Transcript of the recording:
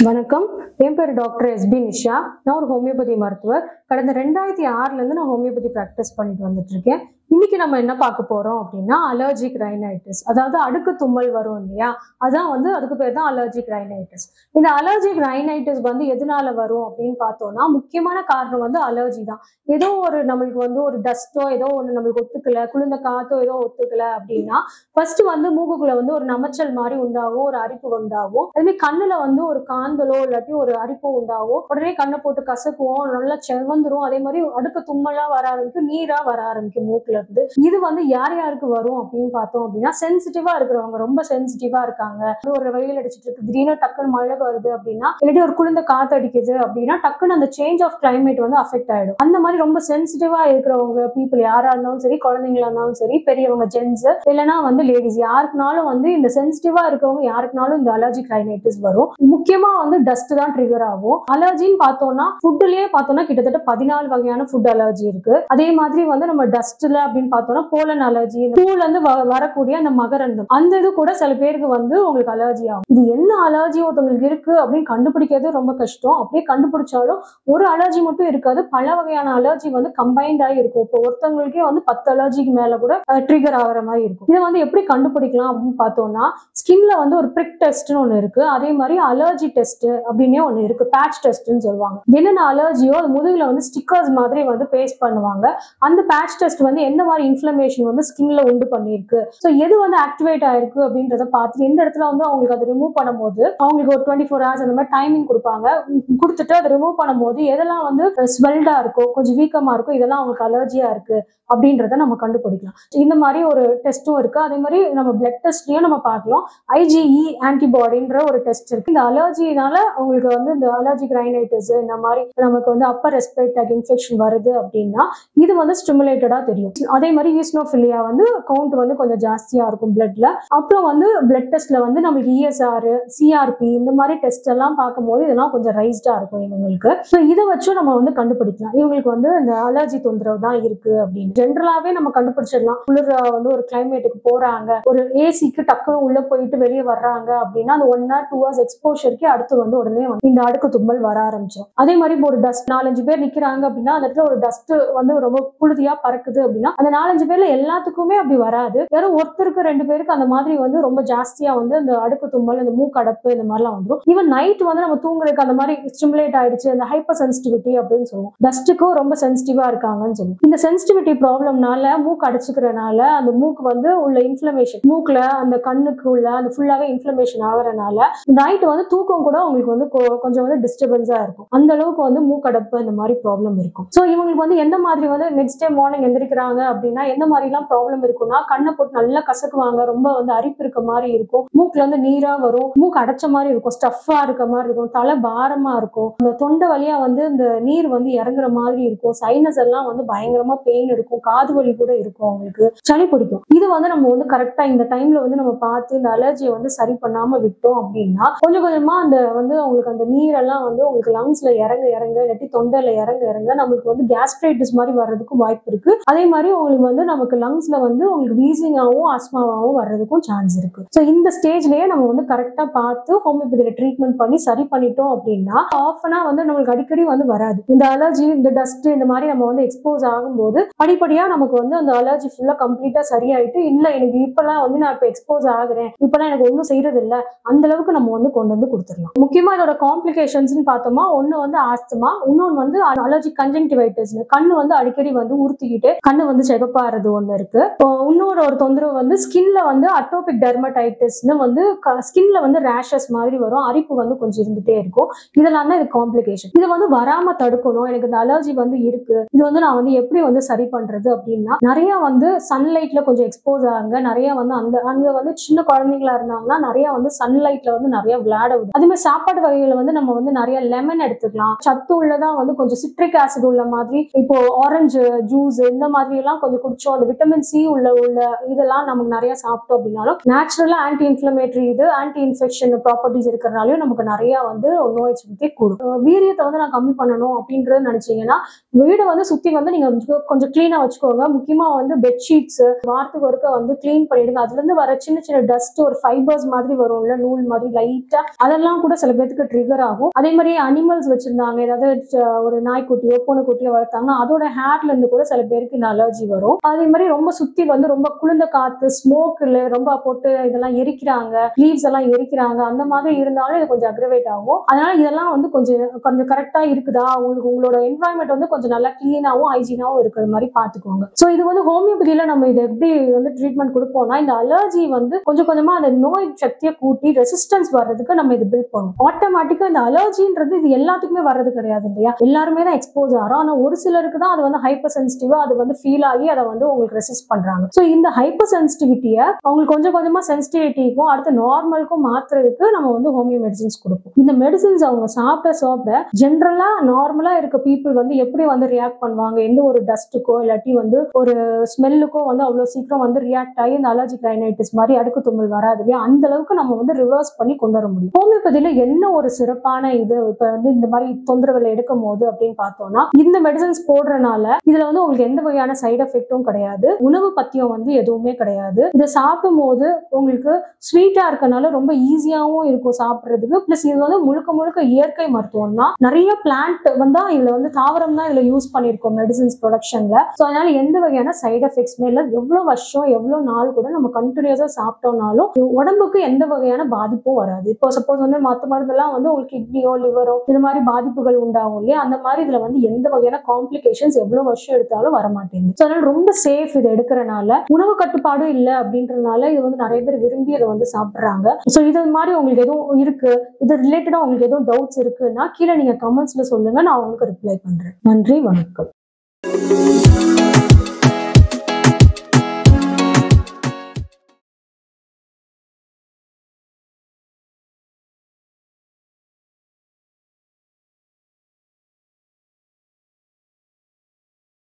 வணக்கம். என் பேர் doctor SP Nisha. நான் ஒரு ஹோமியோபதி மருத்துவர். கடந்த 2006 நான் ஹோமியோபதி ப்ராக்டிஸ் பண்ணிட்டு வந்துட்டு இருக்கேன். இன்னைக்கு நம்ம என்ன பார்க்க போறோம் அப்படின்னா அலர்ஜிக் ரைனைட்டிஸ், அதாவது அடுக்கு தும்மல் வரும் இல்லையா, அதான் அதுக்கு பேர் தான் அலர்ஜிக் ரைனைட்டிஸ். இந்த அலர்ஜிக் ரைனைட்டிஸ் எதனால வரும் அப்படின்னு பார்த்தோம்னா, முக்கியமான காரணம் அலர்ஜி தான். ஏதோ ஒரு நம்மளுக்கு ஒரு டஸ்டோ ஏதோ ஒன்று நம்மளுக்கு ஒத்துக்கல, குளிர்ந்த காத்தோ ஏதோ ஒத்துக்கல அப்படின்னா ஃபர்ஸ்ட் மூக்குக்குள்ள ஒரு நமைச்சல் மாதிரி உண்டாகும், ஒரு அரிப்பு உண்டாகும். அதுமாதிரி கண்ணுல ஒரு காந்தலோ இல்லாட்டி ஒரு அரிப்பு உண்டாகும். உடனே கண்ணை போட்டு கசக்குவோம், நல்லா செவந்துரும். அதே மாதிரி அடுக்கு தும்மலா வர ஆரம்பிக்கும், நீரா வர ஆரம்பிக்கும் மூக்குல இருந்து. இது யார் யாருக்கு வரும் அப்படின்னு பார்த்தோம் அப்படின்னா, சென்சிட்டிவா இருக்கிறவங்க, ரொம்ப சென்சிட்டிவா இருக்காங்க. ஒரு வெயில் அடிச்சிட்டு இருக்கு, திடீர்னு டக்குன்னு மழை வருது அப்படின்னா, இல்லாட்டி ஒரு குளிர்ந்த காத்து அடிக்குது அப்படின்னா டக்குன்னு அந்த சேஞ்ச் ஆஃப் கிளைமேட் அஃபெக்ட் ஆயிடும். அந்த மாதிரி ரொம்ப சென்சிட்டிவா இருக்கிறவங்க பீப்புள் யாரா இருந்தாலும் சரி, குழந்தைங்களா இருந்தாலும் சரி, பெரியவங்க ஜென்ஸ் இல்லைன்னா லேடிஸ், யாருக்குனாலும் இந்த சென்சிட்டிவா இருக்கிறவங்க யாருக்குனாலும் இந்த அலர்ஜிக் ரைனைட்டிஸ் வரும். முக்கியமா டஸ்ட் தான் ட்ரிகர் ஆகும். அலர்ஜின்னு பார்த்தோம்னா ஃபுட்லயே பார்த்தோம்னா கிட்டத்தட்ட 14 வகையான ஃபுட் அலர்ஜி இருக்கு. அதே மாதிரி நம்ம டஸ்ட்ல அப்படின்னு பார்த்தோம்னா போலன் அலர்ஜி, பூல இருந்து வரக்கூடிய அந்த மகரந்தம், அந்த இது கூட சில பேருக்கு உங்களுக்கு அலர்ஜி ஆகும். இது என்ன அலர்ஜி ஒருத்தவங்களுக்கு இருக்கு அப்படின்னு கண்டுபிடிக்கிறது ரொம்ப கஷ்டம். அப்படியே கண்டுபிடிச்சாலும் ஒரு அலர்ஜி மட்டும் இருக்காது, பல வகையான அலர்ஜி கம்பைன்ட் ஆகி இருக்கும். இப்போ ஒருத்தவங்களுக்கே 10 அலர்ஜிக்கு மேல கூட ட்ரிகர் ஆகிற மாதிரி இருக்கும். இதை எப்படி கண்டுபிடிக்கலாம் அப்படின்னு பார்த்தோம்னா, ஸ்கின்ல ஒரு பிரிக் டெஸ்ட்னு ஒன்று இருக்கு. அதே மாதிரி அலர்ஜி டெஸ்ட் அப்படின்னே ஒன்று இருக்கு, பேட்ச் டெஸ்ட்னு சொல்லுவாங்க. என்னென்ன அலர்ஜியோ அது முதுகுல ஸ்டிக்கர்ஸ் மாதிரி பேஸ்ட் பண்ணுவாங்க. அந்த பேட்ச் டெஸ்ட் எந்த மாதிரி இன்ஃப்ளமேஷன் ஸ்கின்ல உண்டு பண்ணிருக்கு, ஸோ எது ஆக்டிவேட் ஆயிருக்கு அப்படின்றத பார்த்து எந்த இடத்துல அவங்களுக்கு அதை ரிமூவ் பண்ணும்போது அவங்களுக்கு ஒரு 24 hours அந்த மாதிரி டைமிங் கொடுப்பாங்க. கொடுத்துட்டு அதை ரிமூவ் பண்ணும்போது எதெல்லாம் ஸ்வெல்டா இருக்கும், கொஞ்சம் வீக்கமா இருக்கும், இதெல்லாம் அவங்களுக்கு அலர்ஜியா இருக்கு அப்படின்றத நம்ம கண்டுபிடிக்கலாம். இந்த மாதிரி ஒரு டெஸ்ட்டும் இருக்கு. அதே மாதிரி நம்ம பிளட் டெஸ்ட்லயும் நம்ம பார்க்கலாம். IgE ஆன்டிபாடின்ற ஒரு டெஸ்ட் இருக்கு. இந்த அலர்ஜினால உங்களுக்கு இந்த அலர்ஜிக் ரைனைட்டிஸ், இந்த மாதிரி நமக்கு அப்பர் ரெஸ்பிரேட்டரி இன்ஃபெக்ஷன் வருது அப்படின்னா இது ஸ்டிமுலேட்டடா தெரியும். அதே மாதிரி ஈஸ்னோஃபிலியா கவுண்ட் கொஞ்சம் ஜாஸ்தியா இருக்கும் பிளட்ல. அப்புறம் பிளட் டெஸ்ட்ல நம்மளுக்கு ESR, CRP இந்த மாதிரி டெஸ்ட் எல்லாம் பார்க்கும்போது இதெல்லாம் கொஞ்சம் ரைஸ்டா இருக்கும் இவங்களுக்கு. ஸோ இதை வச்சும் நம்ம கண்டுபிடிக்கலாம் இவங்களுக்கு இந்த அலர்ஜி தொந்தரவு தான் இருக்கு அப்படின்னு. ஜென்ரலாவே நம்ம கண்டுபிடிச்சிடலாம். குளிர் ஒரு கிளைமேட்டுக்கு போறாங்க, ஒரு ஏசிக்கு டக்குன்னு உள்ள போயிட்டு வெளியே வர்றாங்க அப்படின்னா அந்த 1 or 2 hours எக்ஸ்போஷருக்கு அடுத்து உடனே இந்த அடுக்கு தும்மல் வர ஆரம்பிச்சிடும். அதே மாதிரி இப்போ ஒரு டஸ்ட் 4-5 பேர் நிக்கிறாங்க அப்படின்னா அந்த இடத்துல ஒரு டஸ்ட் ரொம்ப புழுதியா பறக்குது அப்படின்னா அந்த 4-5 பேர்ல எல்லாத்துக்குமே அப்படி வராது. யாரும் ஒருத்தருக்கு 2 பேருக்கு அந்த மாதிரி ரொம்ப ஜாஸ்தியா அந்த அடுக்கு தும்மல், இந்த மூக்கடப்பு இந்த மாதிரிலாம் வந்துடும். ஈவன் நைட் நம்ம தூங்குறதுக்கு அந்த மாதிரி ஸ்டிமுலேட் ஆயிடுச்சு, அந்த ஹைப்பர் சென்சிட்டிவிட்டி அப்படின்னு சொல்லுவோம். டஸ்ட்டுக்கும் ரொம்ப சென்சிட்டிவா இருக்காங்கன்னு சொல்லுவோம். இந்த சென்சிட்டிவிட்டி ப்ராப்ளம்னால மூக்கு அடைச்சுக்கிறனால அந்த மூக்கு உள்ள இன்ஃப்ளமேஷன், மூக்குல அந்த கண்ணுக்கு உள்ள அந்த ஃபுல்லாவே இன்ஃப்ளமேஷன் ஆகிறனால நைட் தூக்கம் கூட உங்களுக்கு கொஞ்சம் டிஸ்டர்பன்ஸா இருக்கும். அந்த அளவுக்கு மூக்கடப்பு அந்த மாதிரி ப்ராப்ளம் இருக்கும். ஸோ இவங்களுக்கு எந்த மாதிரி நெக்ஸ்ட் டே மார்னிங் எந்திரிக்கிறாங்க அப்படின்னா எந்த மாதிரி எல்லாம் ப்ராப்ளம் இருக்கும்னா, கண்ணை போட்டு நல்லா கசக்குவாங்க, ரொம்ப அரிப்பு இருக்க மாதிரி இருக்கும், மூக்குல நீரா வரும், மூக்கு அடைச்ச மாதிரி இருக்கும், ஸ்டஃபா இருக்க மாதிரி இருக்கும், தலை பாரமா இருக்கும், அந்த தொண்டை வழியா இந்த நீர் இறங்குற மாதிரி இருக்கும், சைனஸ் எல்லாம் பயங்கரமா பெயின் இருக்கும், காது வலி கூட இருக்கும், அவங்களுக்கு சளி பிடிக்கும். இது நம்ம கரெக்டா இந்த டைம்ல நம்ம பார்த்து இந்த அலர்ஜியை சரி பண்ணாம விட்டோம் அப்படின்னா கொஞ்சம் கொஞ்சமா அந்த அவங்களுக்கு அந்த நீரெல்லாம் உங்களுக்கு லங்ஸ்ல இறங்க இறங்க இல்லாட்டி தொண்டையில இறங்க இறங்க நம்மளுக்கு கேஸ்ட்ரைட்டிஸ் மாதிரி வர்றதுக்கும் வாய்ப்பு இருக்கு. அதே மாதிரி உங்களுக்கு நமக்கு லங்ஸ்ல உங்களுக்கு வீசிங்காவும் ஆஸ்மாவாவும் வர்றதுக்கும் சான்ஸ் இருக்கு. ஸோ இந்த ஸ்டேஜ்லயே நம்ம கரெக்டா பார்த்து ஹோமியோபதியில ட்ரீட்மெண்ட் பண்ணி சரி பண்ணிட்டோம் அப்படின்னா ஆஃப்னா நம்மளுக்கு அடிக்கடி வராது. இந்த அலர்ஜி, இந்த டஸ்ட் இந்த மாதிரி நம்ம எக்ஸ்போஸ் ஆகும்போது படிப்படியா நமக்கு அந்த அலர்ஜி ஃபுல்லா கம்ப்ளீட்டா சரியாயிட்டு, இல்ல எனக்கு இப்பெல்லாம் நான் இப்ப எக்ஸ்போஸ் ஆகுறேன், இப்பெல்லாம் எனக்கு ஒன்றும் செய்யறது இல்லை, அந்த அளவுக்கு நம்ம கொண்டு கொடுத்துடலாம். முக்கியமா இதோட காம்ப்ளிகேஷன்ஸ் பார்த்தோமா, ஒண்ணு ஆஸ்துமா, இன்னொன்னு அலர்ஜி கன்ஜங்டிவைட்டிஸ், கண்ணு அடிக்கடி உறுத்திக்கிட்டு கண்ணு செகப்பாறது ஒண்ணு இருக்கு. இன்னொரு ஒரு தொந்தரவு ஸ்கின்ல அட்டோபிக் டெர்மடைட்டிஸ்னு ஸ்கின்ல ரேஷஸ் மாதிரி வரும், அரிப்பு கொஞ்சம் இருந்துட்டே இருக்கும். இதெல்லாம் தான் இது காம்ப்ளிகேஷன். இதை வராம தடுக்கணும், எனக்கு இந்த அலர்ஜி இருக்கு, இது நான் எப்படி சரி பண்றது அப்படின்னா, நிறைய சன்லைட்ல கொஞ்சம் எக்ஸ்போஸ் ஆகுங்க. நிறைய அங்க சின்ன குழந்தைங்களா இருந்தாங்கன்னா நிறைய சன்லைட்ல நிறைய விளையாட விடும். அதே மாதிரி சாப்பாடு வகைகளை நம்ம நிறைய லெமன் எடுத்துக்கலாம், சத்து உள்ளதா கொஞ்சம் சிட்ரிக் ஆசிட் உள்ள மாதிரி இப்போ ஆரஞ்சு ஜூஸ் இந்த மாதிரி எல்லாம் கொஞ்சம் குடிச்சோம், அந்த விட்டமின் சி உள்ள இதெல்லாம் நமக்கு நிறைய சாப்பிட்டோம் அப்படின்னாலும் நேச்சுரலா anti inflammatory anti infection properties இருக்கிறனாலையும் நமக்கு நிறைய வந்து நோய் எதிர்ப்பு கூடும். வீரியத்தை வந்து நான் கம்மி பண்ணணும் அப்படின்றது நினைச்சீங்கன்னா வீடை வந்து சுத்தி வந்து நீங்க கொஞ்சம் கிளீனா வச்சுக்கோங்க. முக்கியமா வந்து பெட்ஷீட்ஸ் வாரத்துக்கு ஒருக்க வந்து கிளீன் பண்ணிடுங்க. அதுல இருந்து வர சின்ன சின்ன டஸ்ட் ஒரு ஃபைபர்ஸ் மாதிரி வரும்ல, நூல் மாதிரி லைட்டா, அதெல்லாம் கூட சில பேருக்கு ட்ரிகர் ஆகும். அதே மாதிரி அனிமல்ஸ் வச்சிருந்தாங்க, ஏதாவது ஒரு நாய்க்குட்டியோ பூனைக்குட்டியோ வளர்த்தாங்கன்னா அதோட ஹேர்ல இருந்து கூட சில பேருக்கு இந்த அலர்ஜி வரும். அதே மாதிரி ரொம்ப சுத்தி வந்து ரொம்ப குளிர்ந்த காத்து, ஸ்மோக்ல ரொம்ப போட்டு இதெல்லாம் எரிக்கிறாங்க, லீவ்ஸ் எல்லாம் எரிக்கிறாங்க, அந்த மாதிரி இருந்தாலும் இது கொஞ்சம் அக்ரவேட் ஆகும். அதனால இதெல்லாம் வந்து கொஞ்சம் கரெக்டா இருக்குதா, உங்களோட என்வாயன்மெண்ட் வந்து கொஞ்சம் நல்லா கிளீனாவும் ஹைஜீனாவும் இருக்கிற மாதிரி பாத்துக்கோங்க. சோ இது வந்து ஹோமியோபதியில நம்ம இதை எப்படி வந்து ட்ரீட்மெண்ட் கொடுப்போம்னா, இந்த அலர்ஜி வந்து கொஞ்சம் கொஞ்சமா அந்த நோய் சக்தியை கூட்டி ரெசிஸ்டன்ஸ் வர்றதுக்கு நம்ம இது பில்ட் பண்ணுவோம். ஆட்டோமேட்டிக்கா இந்த அலர்ஜின்றது இது எல்லாத்துக்குமே வர்றது கிடையாது இல்லையா, எல்லாருமே தான் எக்ஸ்போஸ் ஆகிறோம். ஆனா ஒரு சிலருக்கு தான் அது வந்து ஹைப்பர் சென்சிட்டிவா அது வந்து ஃபீல் ஆகி அதை வந்து உங்களுக்கு ரெசிஸ்ட் பண்றாங்க. சோ இந்த ஹைப்பர் சென்சிட்டிவிட்டியை அவங்களுக்கு கொஞ்சம் கொஞ்சமா சென்சிட்டிவிட்டிக்கும் அடுத்து நார்மலுக்கும் மாத்துறதுக்கு நம்ம வந்து ஹோமியோ மெடிசின்ஸ் கொடுப்போம். இந்த மெடிசின்ஸ் அவங்க சாப்பிட ஜென்ரலா நார்மலா இருக்க பீப்புள் வந்து எப்படி வந்து ரியாக்ட் பண்ணுவாங்க, எந்த ஒரு டஸ்ட்டுக்கோ இல்லாட்டி வந்து ஒரு ஸ்மெல்லுக்கோ வந்து அவ்வளவு சீக்கிரம் வந்து ரியாக்ட் ஆகி இந்த அலர்ஜிக் ரைனைட்டிஸ் மாதிரி அடுக்கு தும்மல் வராது இல்லையா, அந்த அளவுக்கு நம்ம வந்து ரிவர்ஸ் பண்ணி கொண்டு வர முடியும். ஹோமியோபதியில என்ன ஒரு சிறப்பான இது இப்ப வந்து இந்த மாதிரி தொந்தரவுல எடுக்கும் போது அப்படின்னு பார்த்தோம்னா, இந்த மெடிசன்ஸ் போடுறதுனால இதுல வந்து உங்களுக்கு எந்த வகையான சைடு எஃபெக்டும் கிடையாது, உணவு பத்தியம் வந்து எதுவுமே கிடையாது. இதை சாப்பிடும் போது உங்களுக்கு ஸ்வீட்டா இருக்கனால ரொம்ப ஈஸியாவும் இருக்கும் சாப்பிடுறதுக்கு. பிளஸ் இது வந்து முழுக்க முழுக்க இயற்கை மருத்துவம் தான், நிறைய பிளான்ட் வந்து இதுல வந்து தாவரம் தான் இதுல யூஸ் பண்ணிருக்கோம் மெடிசின்ஸ் ப்ரொடக்ஷன்ல. ஸோ அதனால எந்த வகையான சைடு எஃபெக்ட்ஸ்மே இல்லை. எவ்வளவு வருஷம் எவ்வளவு நாள் கூட நம்ம கண்டினியூஸா சாப்பிட்டோம்னாலும் உடம்புக்கு எந்த வகையான பாதிப்பும் வராது. இப்போ சப்போஸ் வந்து மற்ற மருந்தெல்லாம் வந்து உங்களுக்கு கிட்னியோ லிவரோ இது மாதிரி பாதிப்புகள் உண்டாகும் இல்லையா, அந்த மாதிரி இதுல வந்து எந்த வகையான காம்ப்ளிகேஷன்ஸ் எவ்வளவு வருஷம் எடுத்தாலும் வரமாட்டேங்குது. ஸோ அதனால ரொம்ப சேஃப் இது எடுக்கிறனால. உணவு கட்டுப்பாடும் இல்லை அப்படின்றதுனால இது வந்து நிறைய பேர் விரும்பி அதை வந்து சாப்பிட்றாங்க. ஸோ இது மாதிரி உங்களுக்கு எதுவும் இருக்கு, இது ரிலேட்டடா உங்களுக்கு எதுவும் டவுட்ஸ் இருக்குன்னா கீழே நீங்க கமெண்ட்ஸ்ல சொல்லுங்க, நான் உங்களுக்கு ரிப்ளை பண்றேன். நன்றி, வணக்கம்.